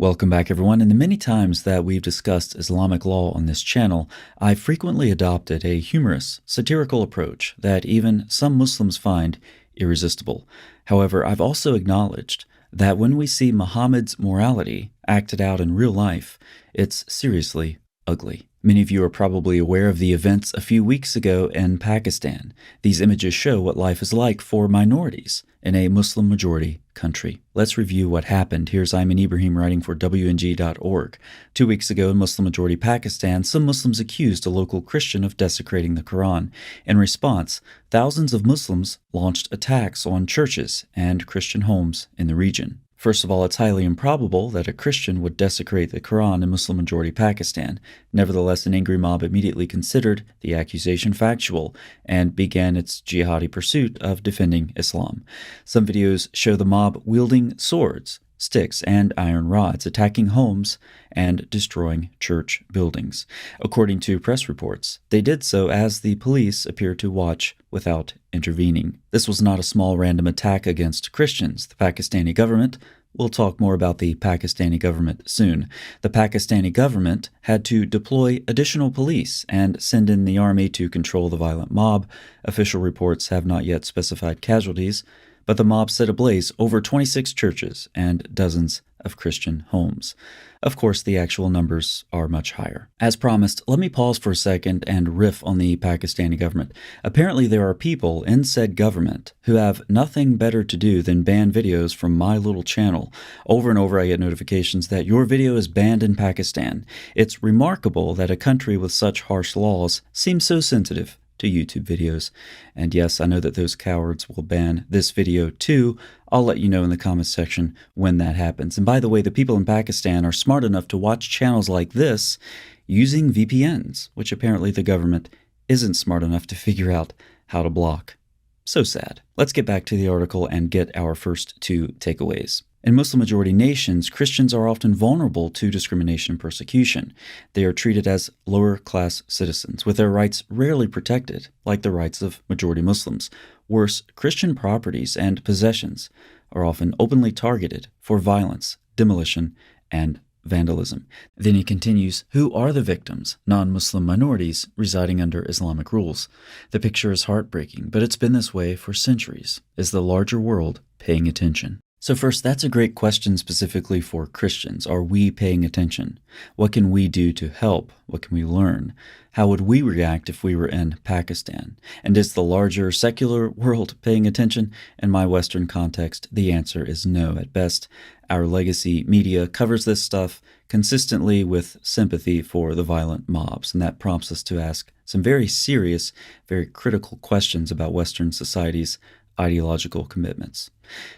Welcome back, everyone. In the many times that we've discussed Islamic law on this channel, I've frequently adopted a humorous, satirical approach that even some Muslims find irresistible. However, I've also acknowledged that when we see Muhammad's morality acted out in real life, it's seriously ugly. Many of you are probably aware of the events a few weeks ago in Pakistan. These images show what life is like for minorities in a Muslim-majority country. Let's review what happened. Here's Ayman Ibrahim writing for WNG.org. 2 weeks ago in Muslim-majority Pakistan, some Muslims accused a local Christian of desecrating the Quran. In response, thousands of Muslims launched attacks on churches and Christian homes in the region. First of all, it's highly improbable that a Christian would desecrate the Quran in Muslim-majority Pakistan. Nevertheless, an angry mob immediately considered the accusation factual and began its jihadi pursuit of defending Islam. Some videos show the mob wielding swords, sticks, and iron rods, attacking homes and destroying church buildings. According to press reports, they did so as the police appeared to watch without intervening. This was not a small random attack against Christians. The Pakistani government, we'll talk more about the Pakistani government soon. The Pakistani government had to deploy additional police and send in the army to control the violent mob. Official reports have not yet specified casualties, but the mob set ablaze over 26 churches and dozens of Christian homes. Of course, the actual numbers are much higher. As promised, let me pause for a second and riff on the Pakistani government. Apparently, there are people in said government who have nothing better to do than ban videos from my little channel. Over and over, I get notifications that your video is banned in Pakistan. It's remarkable that a country with such harsh laws seems so sensitive to YouTube videos. And yes, I know that those cowards will ban this video too. I'll let you know in the comments section when that happens. And by the way, the people in Pakistan are smart enough to watch channels like this using VPNs, which apparently the government isn't smart enough to figure out how to block. So sad. Let's get back to the article and get our first two takeaways. In Muslim-majority nations, Christians are often vulnerable to discrimination and persecution. They are treated as lower-class citizens, with their rights rarely protected, like the rights of majority Muslims. Worse, Christian properties and possessions are often openly targeted for violence, demolition, and vandalism. Then he continues, who are the victims? Non-Muslim minorities residing under Islamic rules. The picture is heartbreaking, but it's been this way for centuries. Is the larger world paying attention? So first, that's a great question specifically for Christians. Are we paying attention? What can we do to help? What can we learn? How would we react if we were in Pakistan? And is the larger secular world paying attention? In my Western context, the answer is no. At best, our legacy media covers this stuff consistently with sympathy for the violent mobs, and that prompts us to ask some very serious, very critical questions about Western society's ideological commitments.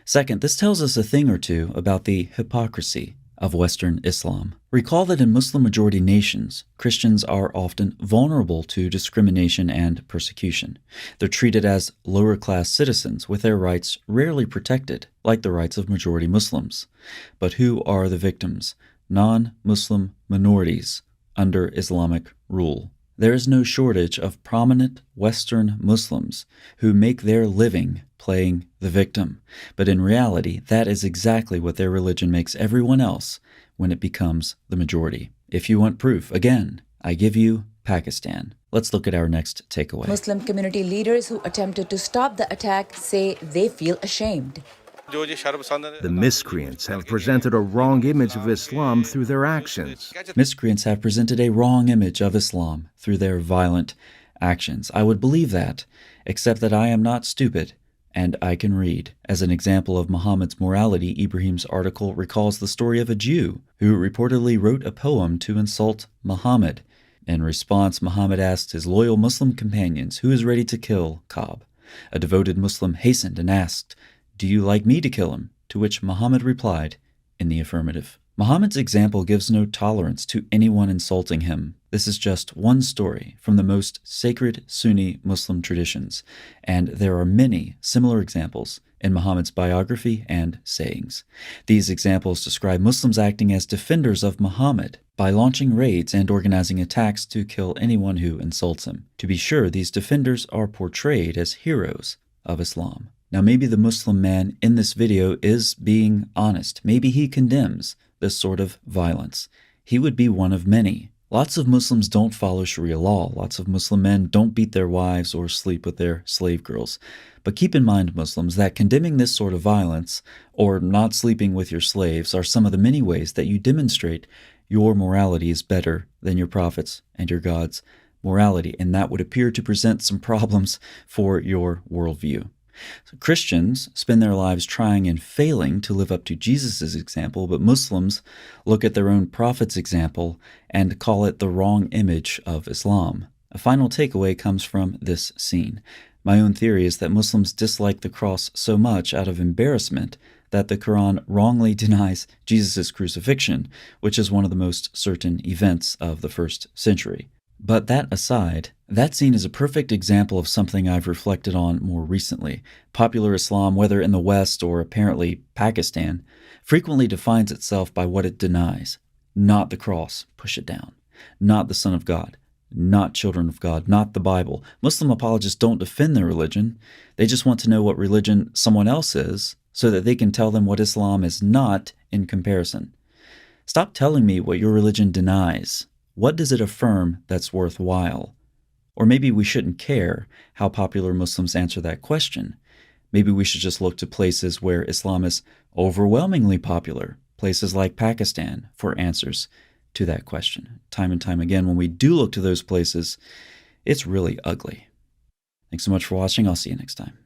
Second, this tells us a thing or two about the hypocrisy of Western Islam. Recall that in Muslim-majority nations, Christians are often vulnerable to discrimination and persecution. They're treated as lower-class citizens with their rights rarely protected, like the rights of majority Muslims. But who are the victims? Non-Muslim minorities under Islamic rule. There is no shortage of prominent Western Muslims who make their living playing the victim. But in reality, that is exactly what their religion makes everyone else when it becomes the majority. If you want proof, again, I give you Pakistan. Let's look at our next takeaway. Muslim community leaders who attempted to stop the attack say they feel ashamed. The miscreants have presented a wrong image of Islam through their actions. Miscreants have presented a wrong image of Islam through their violent actions. I would believe that, except that I am not stupid, and I can read. As an example of Muhammad's morality, Ibrahim's article recalls the story of a Jew who reportedly wrote a poem to insult Muhammad. In response, Muhammad asked his loyal Muslim companions who is ready to kill Ka'b. A devoted Muslim hastened and asked, "Do you like me to kill him?" To which Muhammad replied in the affirmative. Muhammad's example gives no tolerance to anyone insulting him. This is just one story from the most sacred Sunni Muslim traditions, and there are many similar examples in Muhammad's biography and sayings. These examples describe Muslims acting as defenders of Muhammad by launching raids and organizing attacks to kill anyone who insults him. To be sure, these defenders are portrayed as heroes of Islam. Now, maybe the Muslim man in this video is being honest. Maybe he condemns this sort of violence. He would be one of many. Lots of Muslims don't follow Sharia law. Lots of Muslim men don't beat their wives or sleep with their slave girls. But keep in mind, Muslims, that condemning this sort of violence or not sleeping with your slaves are some of the many ways that you demonstrate your morality is better than your prophets and your God's morality, and that would appear to present some problems for your worldview. So Christians spend their lives trying and failing to live up to Jesus' example, but Muslims look at their own prophet's example and call it the wrong image of Islam. A final takeaway comes from this scene. My own theory is that Muslims dislike the cross so much out of embarrassment that the Quran wrongly denies Jesus' crucifixion, which is one of the most certain events of the first century. But that aside, that scene is a perfect example of something I've reflected on more recently. Popular Islam, whether in the West or apparently Pakistan, frequently defines itself by what it denies. Not the cross, push it down. Not the Son of God. Not children of God, not the Bible. Muslim apologists don't defend their religion. They just want to know what religion someone else is so that they can tell them what Islam is not in comparison. Stop telling me what your religion denies. What does it affirm that's worthwhile? Or maybe we shouldn't care how popular Muslims answer that question. Maybe we should just look to places where Islam is overwhelmingly popular, places like Pakistan, for answers to that question. Time and time again, when we do look to those places, it's really ugly. Thanks so much for watching. I'll see you next time.